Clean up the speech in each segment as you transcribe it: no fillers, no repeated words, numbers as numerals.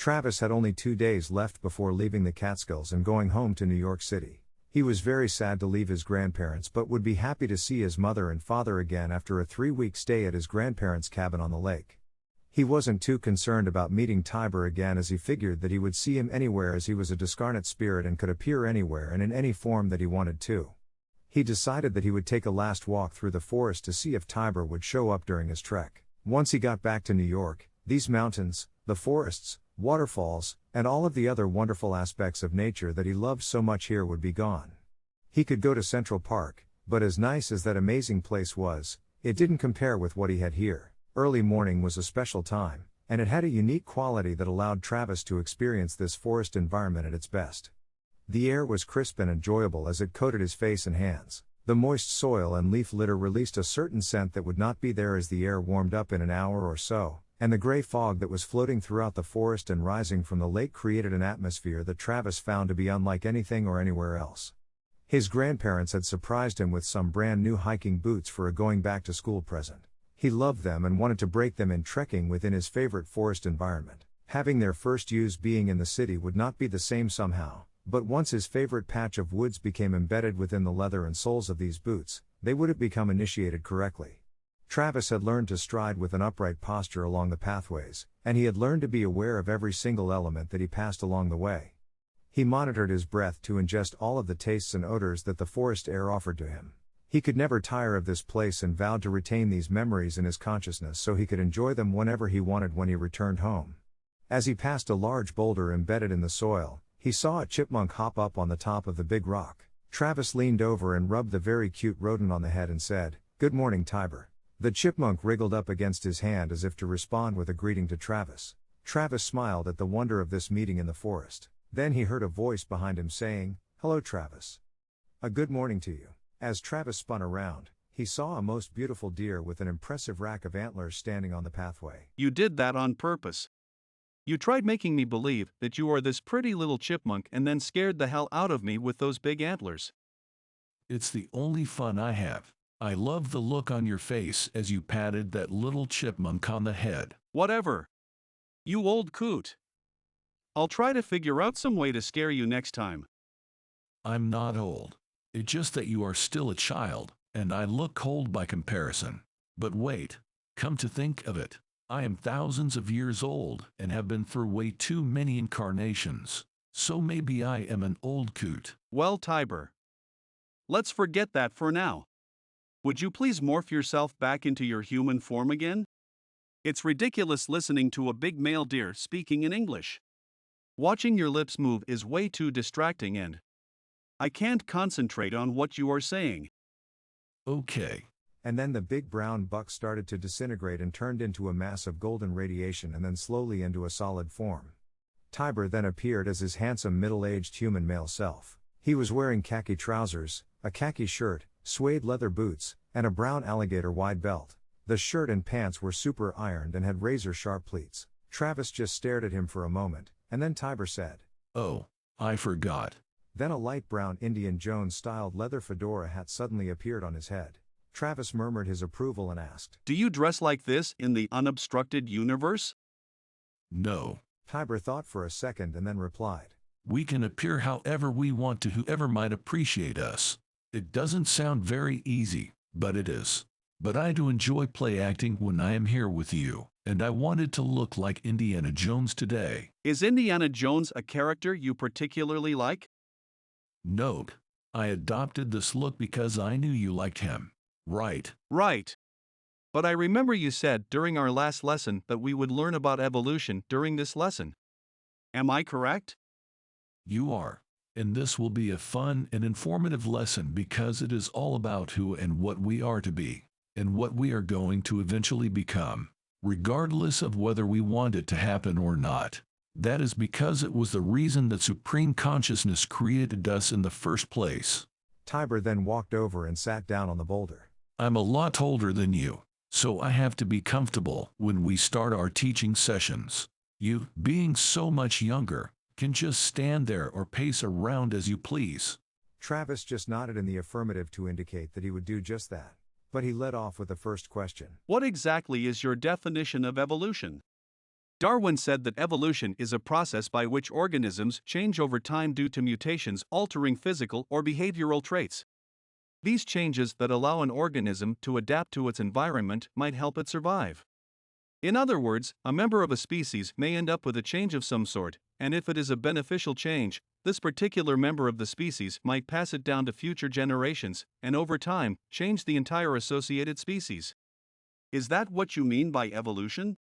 Travis had only 2 days left before leaving the Catskills and going home to New York City. He was very sad to leave his grandparents but would be happy to see his mother and father again after a 3-week stay at his grandparents' cabin on the lake. He wasn't too concerned about meeting Tiber again, as he figured that he would see him anywhere, as he was a discarnate spirit and could appear anywhere and in any form that he wanted to. He decided that he would take a last walk through the forest to see if Tiber would show up during his trek. Once he got back to New York, these mountains, the forests, waterfalls, and all of the other wonderful aspects of nature that he loved so much here would be gone. He could go to Central Park, but as nice as that amazing place was, it didn't compare with what he had here. Early morning was a special time, and it had a unique quality that allowed Travis to experience this forest environment at its best. The air was crisp and enjoyable as it coated his face and hands. The moist soil and leaf litter released a certain scent that would not be there as the air warmed up in an hour or so, and the gray fog that was floating throughout the forest and rising from the lake created an atmosphere that Travis found to be unlike anything or anywhere else. His grandparents had surprised him with some brand new hiking boots for a going back to school present. He loved them and wanted to break them in trekking within his favorite forest environment. Having their first use being in the city would not be the same somehow, but once his favorite patch of woods became embedded within the leather and soles of these boots, they would have become initiated correctly. Travis had learned to stride with an upright posture along the pathways, and he had learned to be aware of every single element that he passed along the way. He monitored his breath to ingest all of the tastes and odors that the forest air offered to him. He could never tire of this place and vowed to retain these memories in his consciousness so he could enjoy them whenever he wanted when he returned home. As he passed a large boulder embedded in the soil, he saw a chipmunk hop up on the top of the big rock. Travis leaned over and rubbed the very cute rodent on the head and said, "Good morning, Tiber." The chipmunk wriggled up against his hand as if to respond with a greeting to Travis. Travis smiled at the wonder of this meeting in the forest. Then he heard a voice behind him saying, "Hello, Travis. A good morning to you." As Travis spun around, he saw a most beautiful deer with an impressive rack of antlers standing on the pathway. You did that on purpose. You tried making me believe that you are this pretty little chipmunk and then scared the hell out of me with those big antlers. It's the only fun I have. I love the look on your face as you patted that little chipmunk on the head. Whatever. You old coot. I'll try to figure out some way to scare you next time. I'm not old. It's just that you are still a child, and I look old by comparison. But wait, come to think of it, I am thousands of years old and have been through way too many incarnations. So maybe I am an old coot. Well, Tiber, let's forget that for now. Would you please morph yourself back into your human form again? It's ridiculous listening to a big male deer speaking in English. Watching your lips move is way too distracting and I can't concentrate on what you are saying. Okay. And then the big brown buck started to disintegrate and turned into a mass of golden radiation and then slowly into a solid form. Tiber then appeared as his handsome middle-aged human male self. He was wearing khaki trousers, a khaki shirt, suede leather boots, and a brown alligator wide belt. The shirt and pants were super ironed and had razor-sharp pleats. Travis just stared at him for a moment, and then Tiber said, "Oh, I forgot." Then a light brown Indian Jones-styled leather fedora hat suddenly appeared on his head. Travis murmured his approval and asked, "Do you dress like this in the unobstructed universe?" No. Tiber thought for a second and then replied, We can appear however we want to whoever might appreciate us. It doesn't sound very easy, but it is. But I do enjoy play acting when I am here with you, and I wanted to look like Indiana Jones today. Is Indiana Jones a character you particularly like? Note, I adopted this look because I knew you liked him. Right. Right. But I remember you said during our last lesson that we would learn about evolution during this lesson. Am I correct? You are. And this will be a fun and informative lesson because it is all about who and what we are to be, and what we are going to eventually become, regardless of whether we want it to happen or not. That is because it was the reason that Supreme Consciousness created us in the first place. Tiber then walked over and sat down on the boulder. I'm a lot older than you, so I have to be comfortable when we start our teaching sessions. You, being so much younger, can just stand there or pace around as you please. Travis just nodded in the affirmative to indicate that he would do just that. But he led off with the first question. What exactly is your definition of evolution? Darwin said that evolution is a process by which organisms change over time due to mutations altering physical or behavioral traits. These changes that allow an organism to adapt to its environment might help it survive. In other words, a member of a species may end up with a change of some sort, and if it is a beneficial change, this particular member of the species might pass it down to future generations, and over time, change the entire associated species. Is that what you mean by evolution?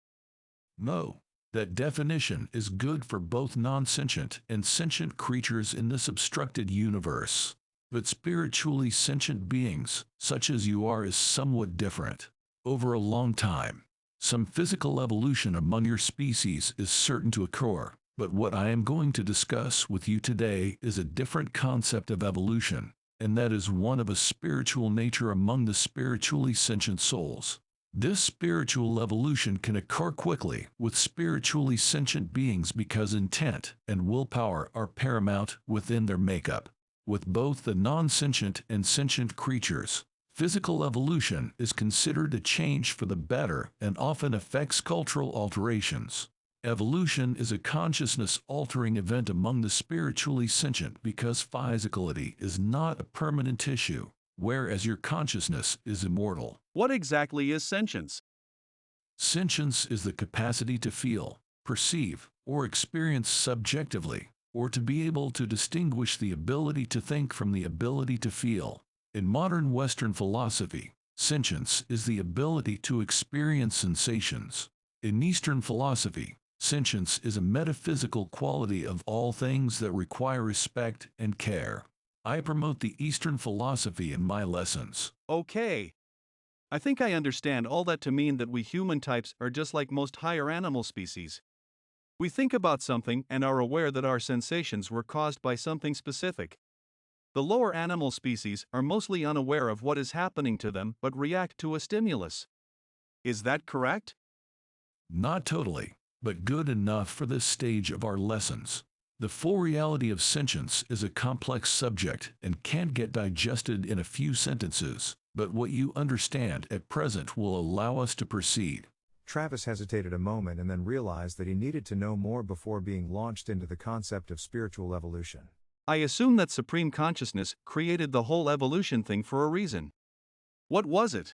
No, that definition is good for both non-sentient and sentient creatures in this obstructed universe. But spiritually sentient beings, such as you are, is somewhat different. Over a long time, some physical evolution among your species is certain to occur, but what I am going to discuss with you today is a different concept of evolution, and that is one of a spiritual nature among the spiritually sentient souls. This spiritual evolution can occur quickly with spiritually sentient beings because intent and willpower are paramount within their makeup. With both the non-sentient and sentient creatures, physical evolution is considered a change for the better and often affects cultural alterations. Evolution is a consciousness-altering event among the spiritually sentient because physicality is not a permanent issue, whereas your consciousness is immortal. What exactly is sentience? Sentience is the capacity to feel, perceive, or experience subjectively, or to be able to distinguish the ability to think from the ability to feel. In modern Western philosophy, sentience is the ability to experience sensations. In Eastern philosophy, sentience is a metaphysical quality of all things that require respect and care. I promote the Eastern philosophy in my lessons. Okay. I think I understand all that to mean that we human types are just like most higher animal species. We think about something and are aware that our sensations were caused by something specific. The lower animal species are mostly unaware of what is happening to them but react to a stimulus. Is that correct? Not totally, but good enough for this stage of our lessons. The full reality of sentience is a complex subject and can't get digested in a few sentences, but what you understand at present will allow us to proceed. Travis hesitated a moment and then realized that he needed to know more before being launched into the concept of spiritual evolution. I assume that Supreme Consciousness created the whole evolution thing for a reason. What was it?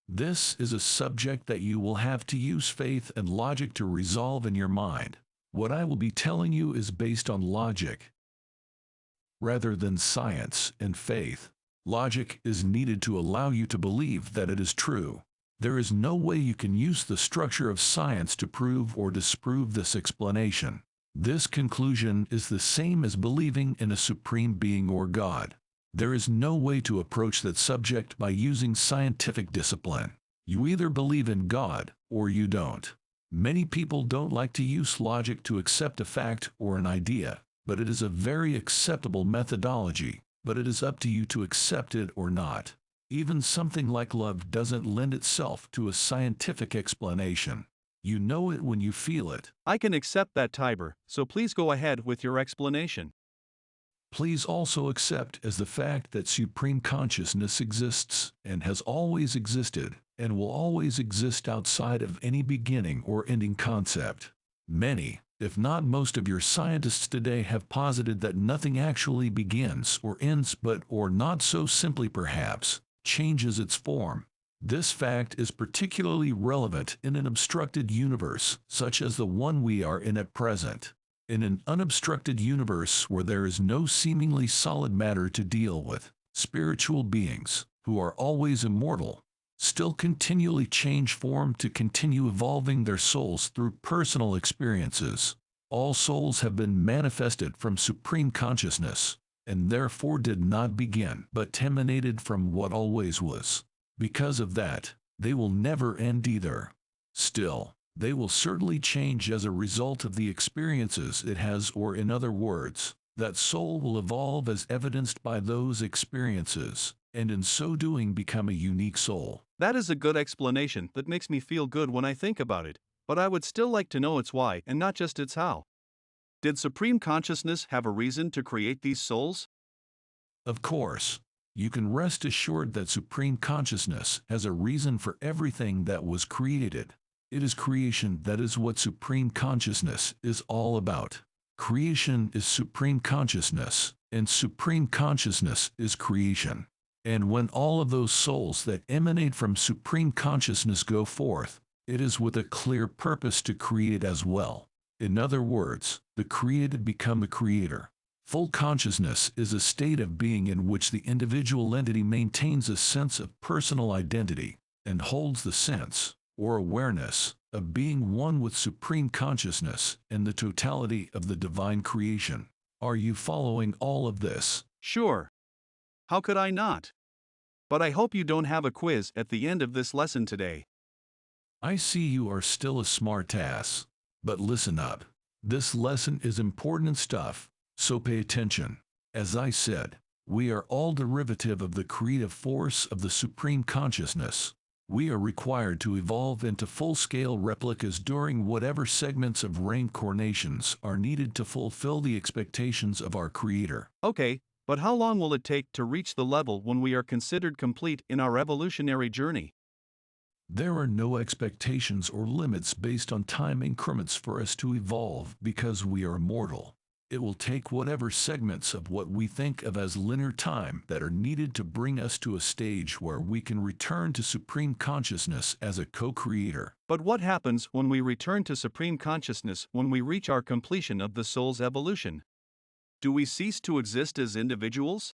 This is a subject that you will have to use faith and logic to resolve in your mind. What I will be telling you is based on logic rather than science and faith. Logic is needed to allow you to believe that it is true. There is no way you can use the structure of science to prove or disprove this explanation. This conclusion is the same as believing in a supreme being or God. There is no way to approach that subject by using scientific discipline. You either believe in God or you don't. Many people don't like to use logic to accept a fact or an idea, but it is a very acceptable methodology, but it is up to you to accept it or not. Even something like love doesn't lend itself to a scientific explanation. You know it when you feel it. I can accept that, Tiber, so please go ahead with your explanation. Please also accept as the fact that supreme consciousness exists and has always existed and will always exist outside of any beginning or ending concept. Many, if not most of your scientists today have posited that nothing actually begins or ends but, or not so simply perhaps, changes its form. This fact is particularly relevant in an obstructed universe such as the one we are in at present. In an unobstructed universe where there is no seemingly solid matter to deal with, spiritual beings, who are always immortal, still continually change form to continue evolving their souls through personal experiences. All souls have been manifested from supreme consciousness, and therefore did not begin but emanated from what always was. Because of that, they will never end either. Still, they will certainly change as a result of the experiences it has, or in other words, that soul will evolve as evidenced by those experiences, and in so doing become a unique soul. That is a good explanation that makes me feel good when I think about it, but I would still like to know its why and not just its how. Did Supreme Consciousness have a reason to create these souls? Of course, you can rest assured that Supreme Consciousness has a reason for everything that was created. It is creation that is what supreme consciousness is all about. Creation is supreme consciousness, and supreme consciousness is creation. And when all of those souls that emanate from supreme consciousness go forth, it is with a clear purpose to create as well. In other words, the created become a creator. Full consciousness is a state of being in which the individual entity maintains a sense of personal identity and holds the sense, or awareness, of being one with supreme consciousness and the totality of the divine creation. Are you following all of this? Sure. How could I not? But I hope you don't have a quiz at the end of this lesson today. I see you are still a smartass. But listen up. This lesson is important stuff, so pay attention. As I said, we are all derivative of the creative force of the supreme consciousness. We are required to evolve into full-scale replicas during whatever segments of reincarnations are needed to fulfill the expectations of our Creator. Okay, but how long will it take to reach the level when we are considered complete in our evolutionary journey? There are no expectations or limits based on time increments for us to evolve because we are immortal. It will take whatever segments of what we think of as linear time that are needed to bring us to a stage where we can return to supreme consciousness as a co-creator. But what happens when we return to supreme consciousness when we reach our completion of the soul's evolution? Do we cease to exist as individuals?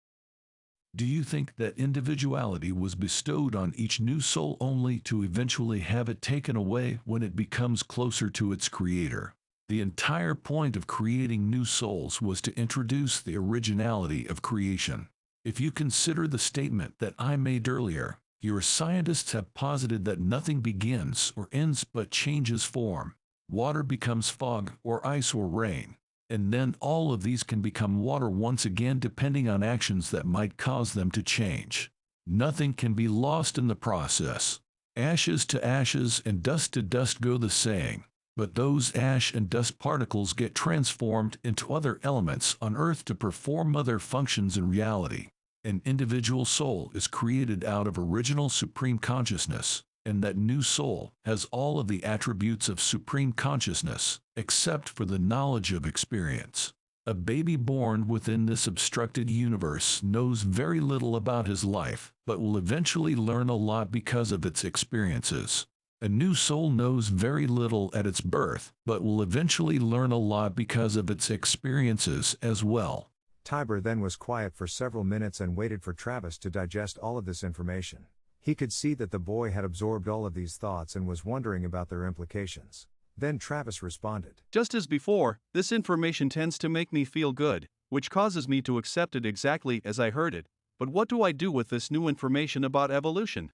Do you think that individuality was bestowed on each new soul only to eventually have it taken away when it becomes closer to its creator? The entire point of creating new souls was to introduce the originality of creation. If you consider the statement that I made earlier, your scientists have posited that nothing begins or ends but changes form. Water becomes fog or ice or rain. And then all of these can become water once again depending on actions that might cause them to change. Nothing can be lost in the process. Ashes to ashes and dust to dust go the saying, but those ash and dust particles get transformed into other elements on Earth to perform other functions in reality. An individual soul is created out of original supreme consciousness, and that new soul has all of the attributes of supreme consciousness, except for the knowledge of experience. A baby born within this obstructed universe knows very little about his life, but will eventually learn a lot because of its experiences. A new soul knows very little at its birth, but will eventually learn a lot because of its experiences as well. Tiber then was quiet for several minutes and waited for Travis to digest all of this information. He could see that the boy had absorbed all of these thoughts and was wondering about their implications. Then Travis responded. Just as before, this information tends to make me feel good, which causes me to accept it exactly as I heard it. But what do I do with this new information about evolution?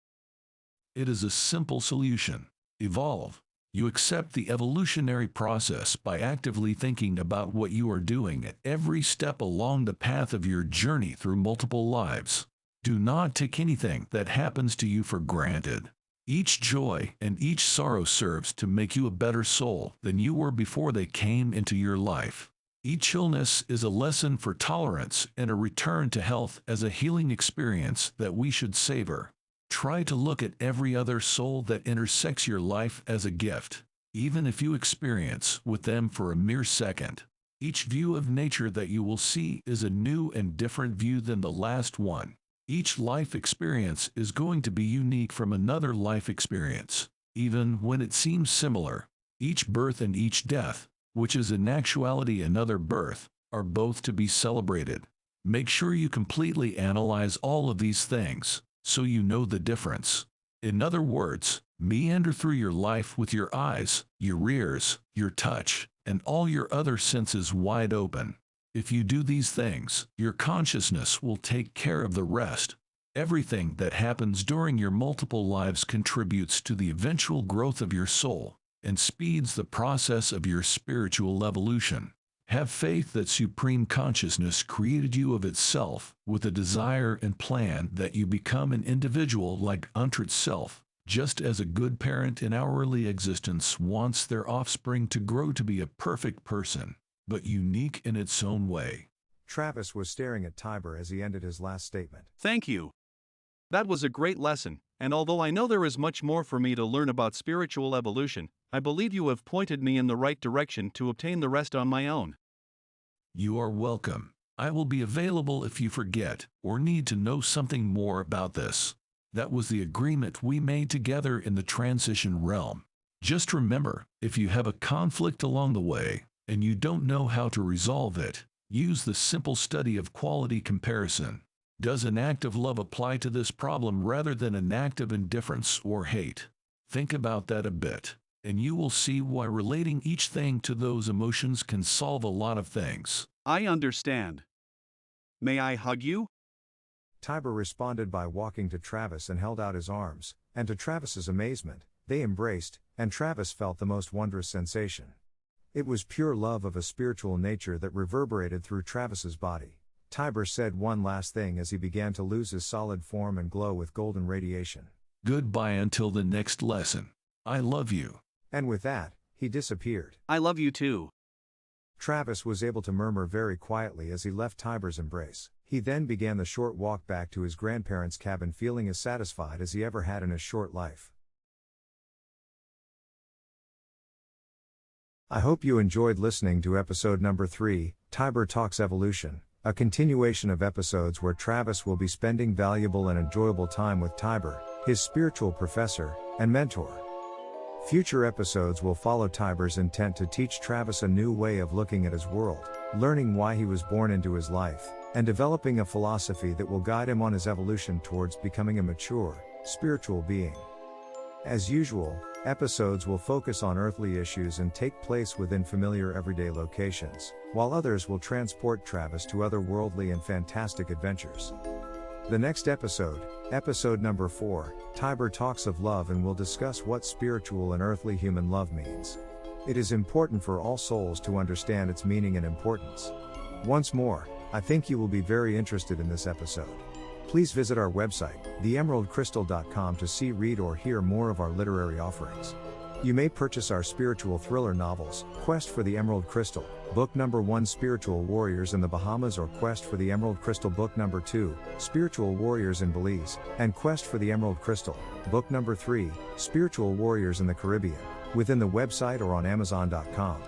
It is a simple solution. Evolve. You accept the evolutionary process by actively thinking about what you are doing at every step along the path of your journey through multiple lives. Do not take anything that happens to you for granted. Each joy and each sorrow serves to make you a better soul than you were before they came into your life. Each illness is a lesson for tolerance and a return to health as a healing experience that we should savor. Try to look at every other soul that intersects your life as a gift, even if you experience with them for a mere second. Each view of nature that you will see is a new and different view than the last one. Each life experience is going to be unique from another life experience, even when it seems similar. Each birth and each death, which is in actuality another birth, are both to be celebrated. Make sure you completely analyze all of these things, so you know the difference. In other words, meander through your life with your eyes, your ears, your touch, and all your other senses wide open. If you do these things, your consciousness will take care of the rest. Everything that happens during your multiple lives contributes to the eventual growth of your soul and speeds the process of your spiritual evolution. Have faith that supreme consciousness created you of itself with a desire and plan that you become an individual like unto itself, just as a good parent in our early existence wants their offspring to grow to be a perfect person, but unique in its own way. Travis was staring at Tiber as he ended his last statement. Thank you. That was a great lesson, And although I know there is much more for me to learn about spiritual evolution, I believe you have pointed me in the right direction to obtain the rest on my own. You are welcome. I will be available if you forget or need to know something more about this. That was the agreement we made together in the transition realm. Just remember, if you have a conflict along the way and you don't know how to resolve it, use the simple study of quality comparison. Does an act of love apply to this problem rather than an act of indifference or hate? Think about that a bit, and you will see why relating each thing to those emotions can solve a lot of things. I understand. May I hug you? Tiber responded by walking to Travis and held out his arms, and to Travis's amazement, they embraced, and Travis felt the most wondrous sensation. It was pure love of a spiritual nature that reverberated through Travis's body. Tiber said one last thing as he began to lose his solid form and glow with golden radiation. Goodbye until the next lesson. I love you. And with that, he disappeared. I love you too. Travis was able to murmur very quietly as he left Tiber's embrace. He then began the short walk back to his grandparents' cabin, feeling as satisfied as he ever had in his short life. I hope you enjoyed listening to episode number 3, Tiber Talks Evolution, a continuation of episodes where Travis will be spending valuable and enjoyable time with Tiber, his spiritual professor and mentor. Future episodes will follow Tiber's intent to teach Travis a new way of looking at his world, learning why he was born into his life, and developing a philosophy that will guide him on his evolution towards becoming a mature, spiritual being. As usual, episodes will focus on earthly issues and take place within familiar everyday locations, while others will transport Travis to otherworldly and fantastic adventures. The next episode, episode number 4, Tiber talks of love and will discuss what spiritual and earthly human love means. It is important for all souls to understand its meaning and importance. Once more, I think you will be very interested in this episode. Please visit our website, theemeraldcrystal.com, to see, read, or hear more of our literary offerings. You may purchase our spiritual thriller novels, Quest for the Emerald Crystal, Book Number 1, Spiritual Warriors in the Bahamas, or Quest for the Emerald Crystal, Book Number 2, Spiritual Warriors in Belize, and Quest for the Emerald Crystal, Book Number 3, Spiritual Warriors in the Caribbean, within the website or on Amazon.com.